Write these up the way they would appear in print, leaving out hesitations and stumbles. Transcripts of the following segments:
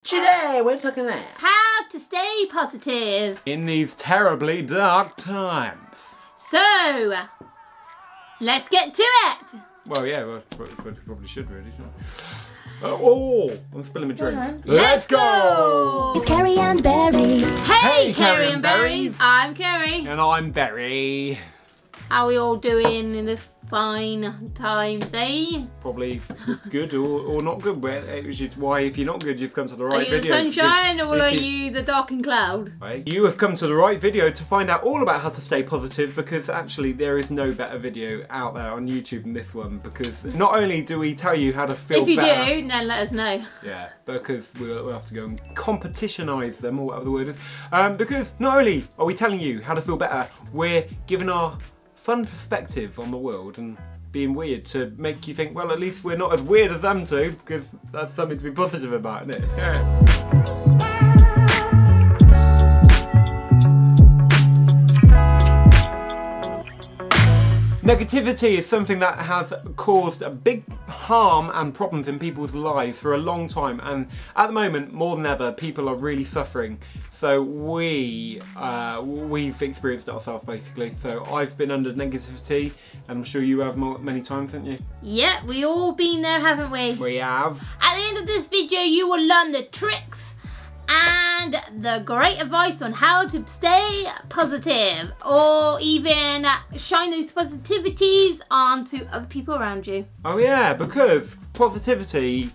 Today we're talking about how to stay positive in these terribly dark times. So, let's get to it. Well, yeah, we probably should really, shouldn't we? Oh, I'm spilling my drink. Let's go! It's Kerry and Berry. Hey, Kerry and Berries. Berry. I'm Kerry. And I'm Berry. How are we all doing in this fine times, eh? Probably good or not good, which is why if you're not good, you've come to the right video. Are you video. the sunshine or are you the darkened cloud? Right. You have come to the right video to find out all about how to stay positive, because actually there is no better video out there on YouTube than this one, because not only do we tell you how to feel better. If you do, then let us know. Yeah, because we'll have to go and competitionize them, or whatever the word is. Because not only are we telling you how to feel better, we're giving our fun perspective on the world and being weird to make you think, well, at least we're not as weird as them two, because that's something to be positive about, isn't it? Yeah. Negativity is something that has caused a big harm and problems in people's lives for a long time, and at the moment, more than ever, people are really suffering. So we've experienced it ourselves, basically. So I've been under negativity, and I'm sure you have many times, haven't you? Yeah, we all been there, haven't we? We have. At the end of this video, you will learn the tricks and the great advice on how to stay positive, or even shine those positivities onto other people around you. Oh yeah, because positivity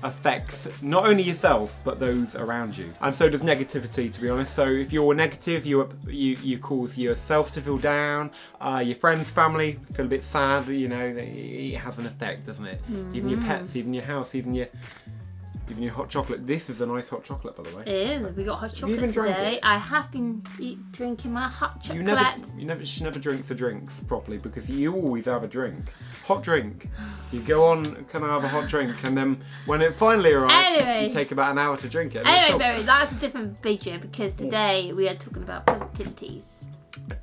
affects not only yourself but those around you, and so does negativity, to be honest. So if you're negative, you cause yourself to feel down, your friends, family feel a bit sad. You know, it has an effect, doesn't it? Even your pets, even your house, even your hot chocolate. This is a nice hot chocolate, by the way. It is. We got hot chocolate today. I have been drinking my hot chocolate. You should never drink the drinks properly, because you always have a drink. Hot drink. You go on, can I have a hot drink? And then when it finally arrives, you take about an hour to drink it. Anyway, Berry, that's a different video, because today we are talking about positivities.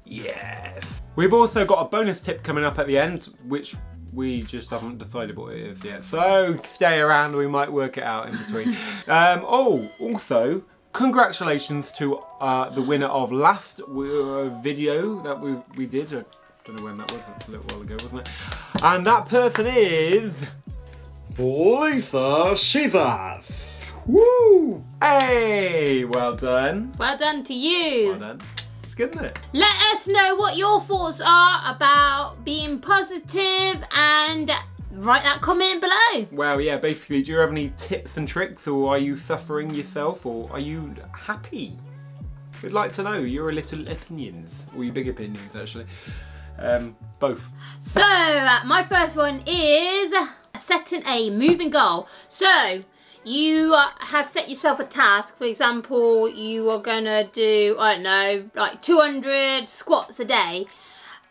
Yes. We've also got a bonus tip coming up at the end, which we just haven't decided what it is yet. So stay around, we might work it out in between. Also, congratulations to the winner of last video that we did. I don't know when that was, that's a little while ago, wasn't it? And that person is Lisa Shizas. Woo! Hey, well done. Well done to you. Well done. Good, isn't it? Let us know what your thoughts are about being positive, and write that comment below. Well, yeah, basically, do you have any tips and tricks, or are you suffering yourself, or are you happy? We'd like to know your little opinions, or your big opinions, actually. Both. So, my first one is setting a moving goal. So, you have set yourself a task. For example, you are gonna do, I don't know, like 200 squats a day.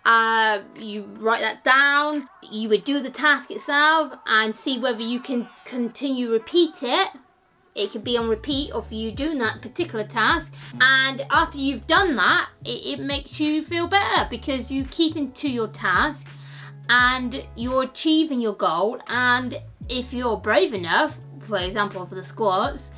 You write that down. You would do the task itself and see whether you can continue repeat it. It could be on repeat of you doing that particular task. And after you've done that, it makes you feel better, because you keep to your task and you're achieving your goal. And if you're brave enough, for example, for the squats,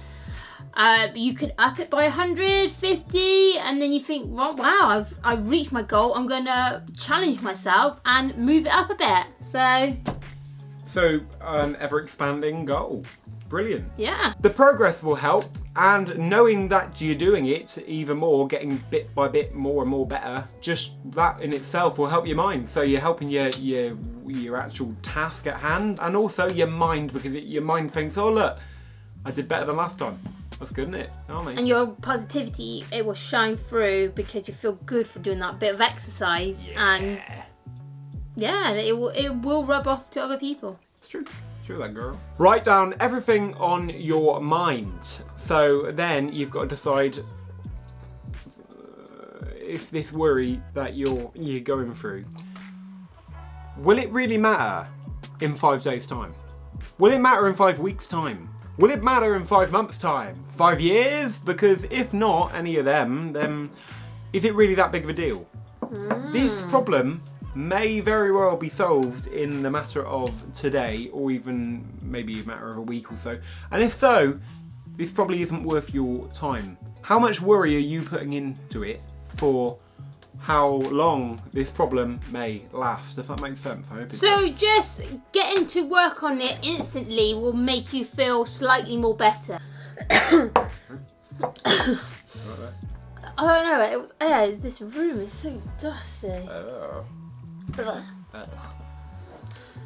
you could up it by 150, and then you think, well, wow, I've reached my goal. I'm gonna challenge myself and move it up a bit. So an ever-expanding goal. Brilliant. Yeah. The progress will help, and knowing that you're doing it even more, getting bit by bit more and more better, just that in itself will help your mind. So you're helping your actual task at hand, and also your mind, because your mind thinks, oh look, I did better than last time. That's good, isn't it? And your positivity, it will shine through, because you feel good for doing that bit of exercise. Yeah. And yeah, it will rub off to other people. It's true. True that, girl. Write down everything on your mind. So then you've got to decide if this worry that you're going through, will it really matter in 5 days' time? Will it matter in 5 weeks' time? Will it matter in 5 months' time? 5 years? Because if not any of them, then is it really that big of a deal? This problem may very well be solved in the matter of today, or even maybe a matter of a week or so. And if so, this probably isn't worth your time. How much worry are you putting into it for how long this problem may last? Does that make sense? I hope it So just getting to work on it instantly will make you feel slightly more better. I don't know, this room is so dusty.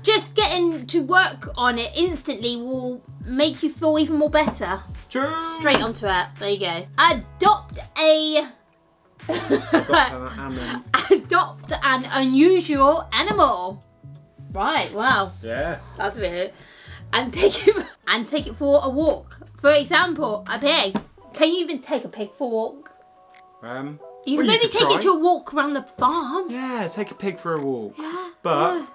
Just getting to work on it instantly will make you feel even more better. True. Straight onto it. There you go. Adopt an unusual animal. Right, wow. Yeah. That's a bit. And take it for a walk. For example, a pig. Can you even take a pig for a walk? You can maybe take it to a walk around the farm. Yeah, take a pig for a walk. Yeah. But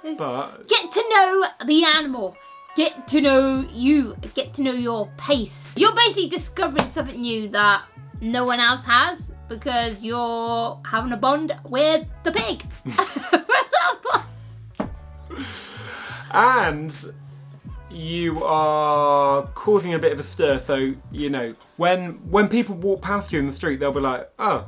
get to know the animal. Get to know you. Get to know your pace. You're basically discovering something new that no one else has because you're having a bond with the pig. For example. And you are causing a bit of a stir, so you know when people walk past you in the street, they'll be like, "Oh,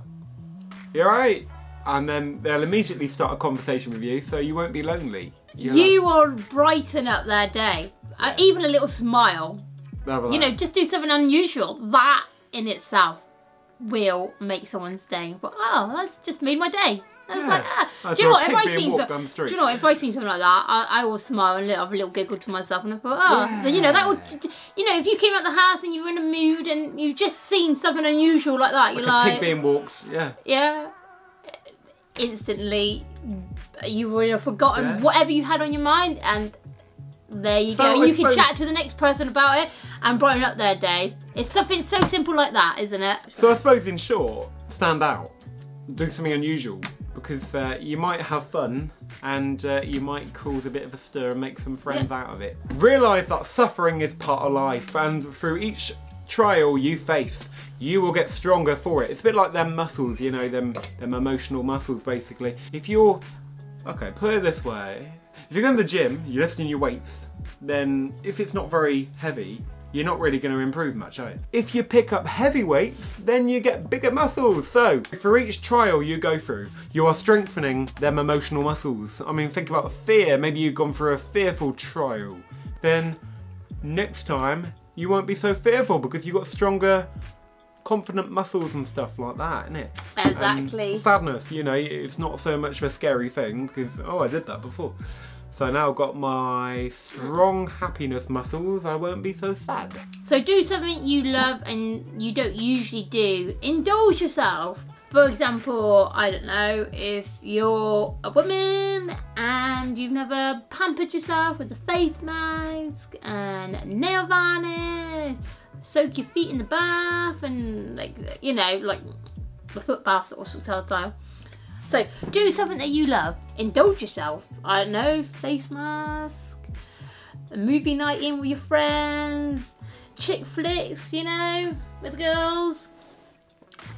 you alright?" And then they'll immediately start a conversation with you, so you won't be lonely. You will brighten up their day. Even a little smile. You know, just do something unusual. That in itself will make someone's day. But oh, that's just made my day. And it's like, do you know what? If I seen something like that, I will smile and have a little giggle to myself, and I thought, oh, you know, that would, you know, if you came out the house and you were in a mood and you've just seen something unusual like that, you're like, a pig being walked, yeah, instantly you would have forgotten whatever you had on your mind, and there you go. You can chat to the next person about it and brighten up their day. It's something so simple like that, isn't it? So I suppose in short, stand out, do something unusual. Because you might have fun and you might cause a bit of a stir and make some friends out of it. Realise that suffering is part of life, and through each trial you face, you will get stronger for it. It's a bit like them muscles, you know, them emotional muscles basically. If you're, okay, put it this way, if you're going to the gym, you're lifting your weights, then if it's not very heavy, you're not really going to improve much, are you? If you pick up heavy weights, then you get bigger muscles. So, for each trial you go through, you are strengthening them emotional muscles. I mean, think about fear. Maybe you've gone through a fearful trial. Then, next time, you won't be so fearful because you've got stronger, confident muscles and stuff like that, isn't it? Exactly. Sadness, you know, it's not so much of a scary thing because, oh, I did that before. So now I've got my strong happiness muscles, I won't be so sad. So do something you love and you don't usually do. Indulge yourself. For example, I don't know, if you're a woman and you've never pampered yourself with a face mask and nail varnish, soak your feet in the bath and like, you know, like the foot bath sort of style. So do something that you love. Indulge yourself. I don't know, face mask, a movie night in with your friends, chick flicks, you know, with the girls.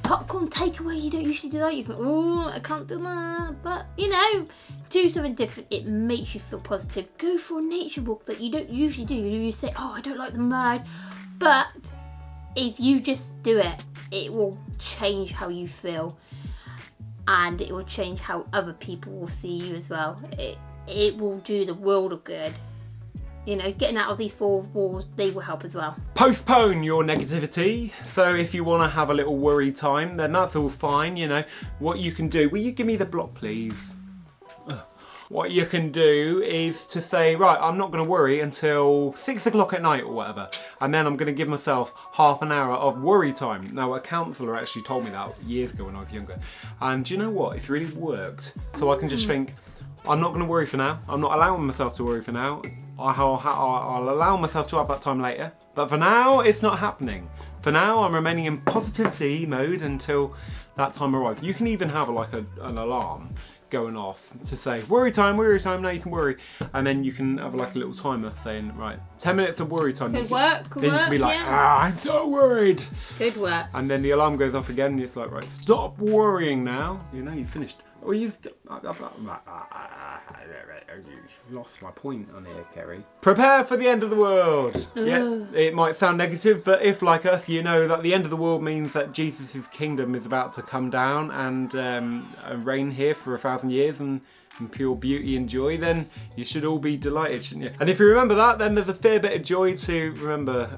Popcorn takeaway, you don't usually do that. You think, oh, I can't do that. But, you know, do something different. It makes you feel positive. Go for a nature walk that you don't usually do. You say, oh, I don't like the mud. But if you just do it, it will change how you feel. And it will change how other people will see you as well. It will do the world of good. You know, getting out of these four walls, they will help as well. Postpone your negativity. So if you want to have a little worry time, then that's all fine, you know. What you can do, will you give me the block, please? What you can do is to say, right, I'm not going to worry until 6 o'clock at night or whatever. And then I'm going to give myself half an hour of worry time. Now, a counsellor actually told me that years ago when I was younger. And do you know what? It's really worked. So I can just think, I'm not going to worry for now. I'm not allowing myself to worry for now. I'll allow myself to have that time later. But for now, it's not happening. For now, I'm remaining in positivity mode until that time arrives. You can even have like an alarm going off to say worry time, now you can worry, and then you can have like a little timer saying, right, 10 minutes of worry time. Good work, then you can be like, I'm so worried. Good work. And then the alarm goes off again and it's like, right, stop worrying now. You know, you finished. Well, you've lost my point on here, Kerry. Prepare for the end of the world. Yeah, it might sound negative, but if, like us, you know that the end of the world means that Jesus' kingdom is about to come down and reign here for 1,000 years and pure beauty and joy, then you should all be delighted, shouldn't you? And if you remember that, then there's a fair bit of joy to remember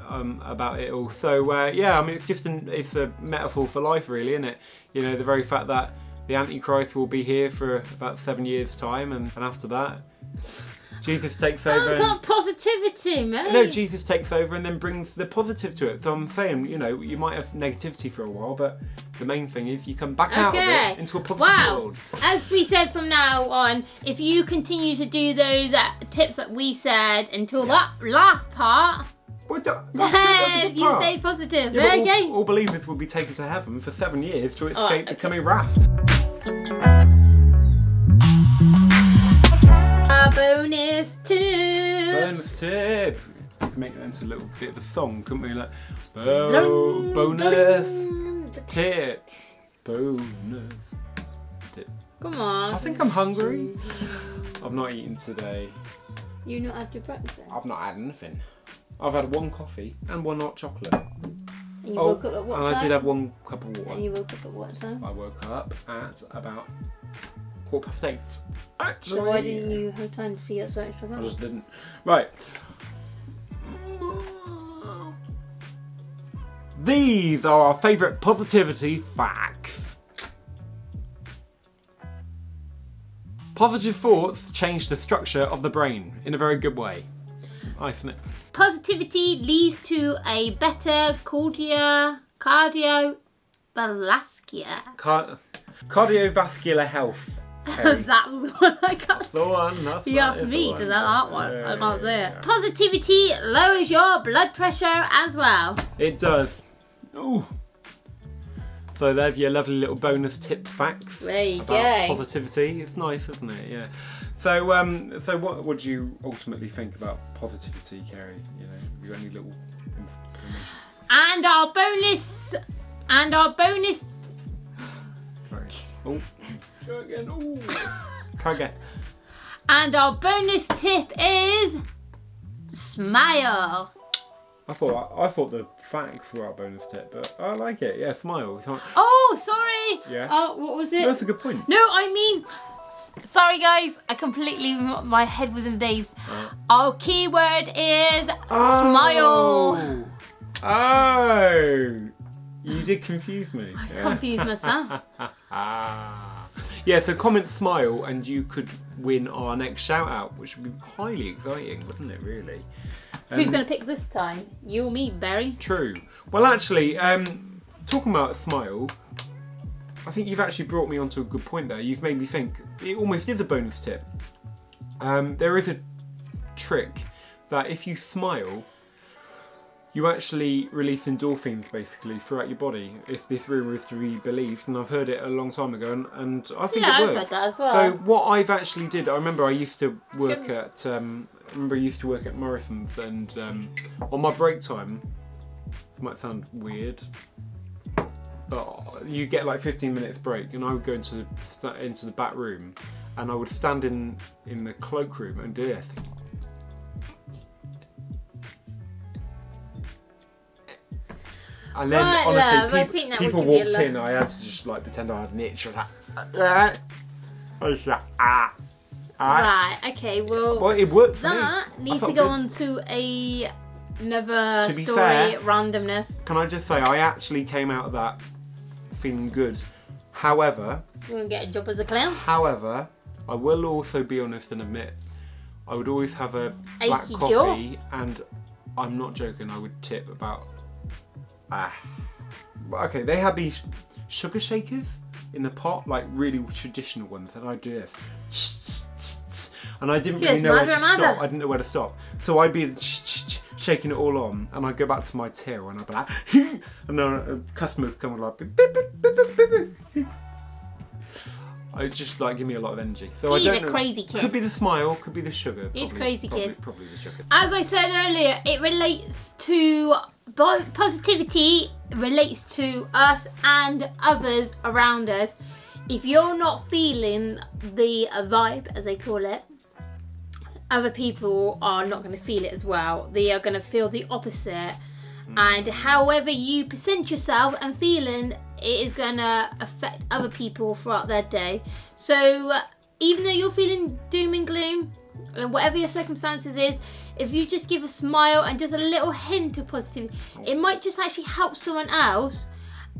about it all. So yeah, I mean, it's a metaphor for life, really, isn't it? You know, the very fact that the Antichrist will be here for about 7 years' time, and after that, Jesus takes over. That's not positivity, mate. No, Jesus takes over and then brings the positive to it. So I'm saying, you know, you might have negativity for a while, but the main thing is you come back out of it into a positive world. As we said, from now on, if you continue to do those tips that we said until that last part, then you stay positive. Yeah, okay. All believers will be taken to heaven for 7 years to escape the coming wrath. Bonus tips. Bonus tip. We could make that into a little bit of a song, couldn't we? Like, bonus tip. Bonus tip. Come on. I think I'm hungry. I've not eaten today. You not had your breakfast? I've not had anything. I've had 1 coffee and 1 hot chocolate. And you woke up at what time? I did have 1 cup of water. And you woke up at what time? I woke up at about 8:15. Actually. So why didn't you have time to see outside stuff? I just didn't. Right. These are our favourite positivity facts. Positive thoughts change the structure of the brain in a very good way. Nice, isn't it? Positivity leads to a better Cardiovascular health. That's the one I got. The one. You asked me to that one. I can't say it. Positivity lowers your blood pressure as well. It does. Ooh. So there's your lovely little bonus tips facts. There you about go. Positivity. It's nice, isn't it? Yeah. So so what would you ultimately think about positivity, Kerry? You know, have you got any little information? And our bonus. Right. Oh. Try again. Ooh. Try again. And our bonus tip is smile. I thought the facts were our bonus tip, but I like it. Yeah, smile. Oh, sorry. Yeah. Oh, what was it? That's a good point. No, I mean, sorry guys, my head was in a daze. Our keyword is smile. Oh, you did confuse me. I confused myself. Yeah, so comment smile and you could win our next shout out, which would be highly exciting, wouldn't it, really? Who's going to pick this time? You or me, Berry? True. Well, actually, talking about smile, I think you've actually brought me onto a good point there. You've made me think it almost is a bonus tip. There is a trick that if you smile, you actually release endorphins basically throughout your body, if this rumour is to be believed, and I've heard it a long time ago, and I think it works. I've heard that as well. So what I've actually did, I remember I used to work at Morrison's, and on my break time, this might sound weird, but you get like 15 minutes break, and I would go into the back room, and I would stand in the cloakroom and do this. And then honestly, people walked in, I had to just like pretend I had an itch. Right, okay, well it worked for that me. needs to go on to another story, fair, randomness. Can I just say, I actually came out of that feeling good. However, you won't get a job as a clown. However, I will also be honest and admit, I would always have a black coffee, and I'm not joking, I would tip about okay, they had these sugar shakers in the pot, like really traditional ones, and I'd do this. And I didn't really know where to stop. I didn't know where to stop. So I'd be shaking it all on, and I'd go back to my till, and I'd be like, and then customers come and like, it just like give me a lot of energy. So He's I don't know. Crazy kid. Could be the smile, could be the sugar. He's crazy kid. Probably the sugar. As I said earlier, it relates to positivity, relates to us and others around us. if you're not feeling the vibe, as they call it, other people are not going to feel it as well. They are going to feel the opposite. And however you present yourself and feeling, it is going to affect other people throughout their day. So even though you're feeling doom and gloom, and whatever your circumstances is, if you just give a smile and just a little hint of positivity, it might just actually help someone else,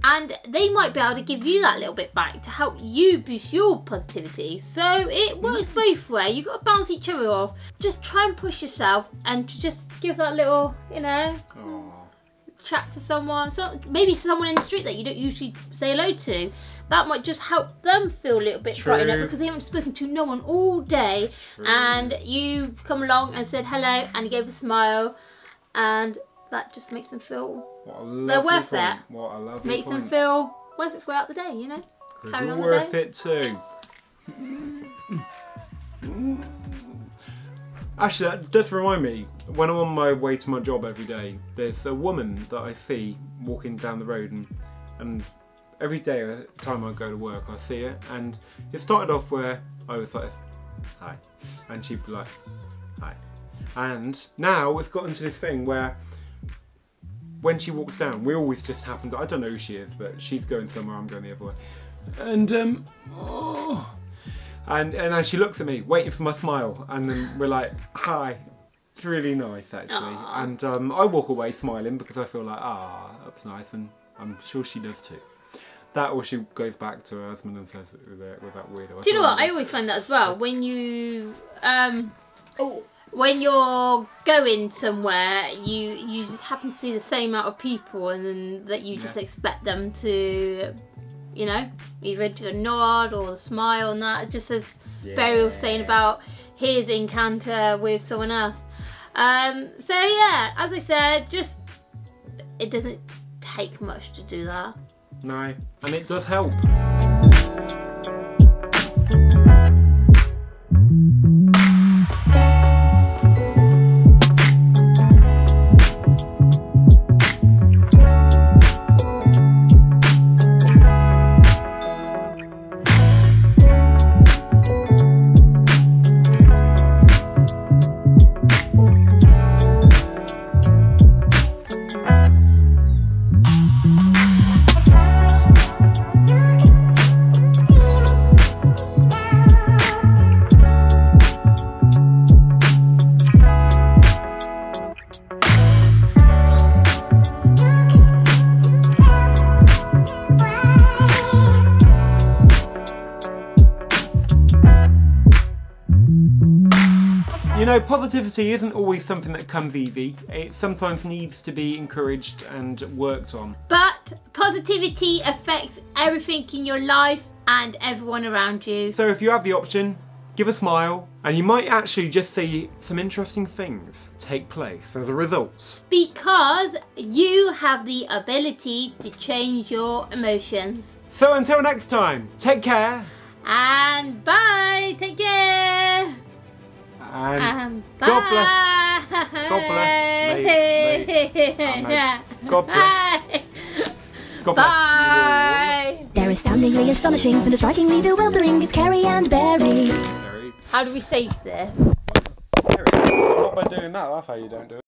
and they might be able to give you that little bit back to help you boost your positivity. So it works both ways. You've got to bounce each other off. Just try and push yourself and just give that little, you know, chat to someone. So maybe someone in the street that you don't usually say hello to. That might just help them feel a little bit brightened up because they haven't spoken to no one all day. And you've come along and said hello and you gave a smile, and that just makes them feel they're worth it. What a lovely Makes them feel worth it throughout the day, you know. Carry on the worth day. it too. Actually, that does remind me, when I'm on my way to my job every day, there's a woman that I see walking down the road, and every day at the time I go to work I see her, and it started off where I was like, hi, and she'd be like, hi. And now it's gotten to this thing where when she walks down, we always just happen to, I don't know who she is, but she's going somewhere, I'm going the other way. And and as she looks at me, waiting for my smile, and then we're like, hi. It's really nice actually. Aww. And I walk away smiling because I feel like, that's nice, and I'm sure she does too. That, or she goes back to her husband and says with that weirdo. Do you know what? I always find that as well. When you when you're going somewhere, you just happen to see the same amount of people, and then that you just expect them to, you know, either do a nod or a smile, and that just as Berry was saying about his encounter with someone else. So yeah, as I said, just it doesn't take much to do that. No, and it does help. You know, positivity isn't always something that comes easy. It sometimes needs to be encouraged and worked on. But positivity affects everything in your life and everyone around you. So if you have the option, give a smile, and you might actually just see some interesting things take place as a result. Because you have the ability to change your emotions. So until next time, take care. And bye. Take care. And bye. God bless. God bless. God bless. God bless. Bye. They're astoundingly astonishing and strikingly bewildering. It's Kerry and Berry. How do we save this? Not by doing that, that's how you don't do it.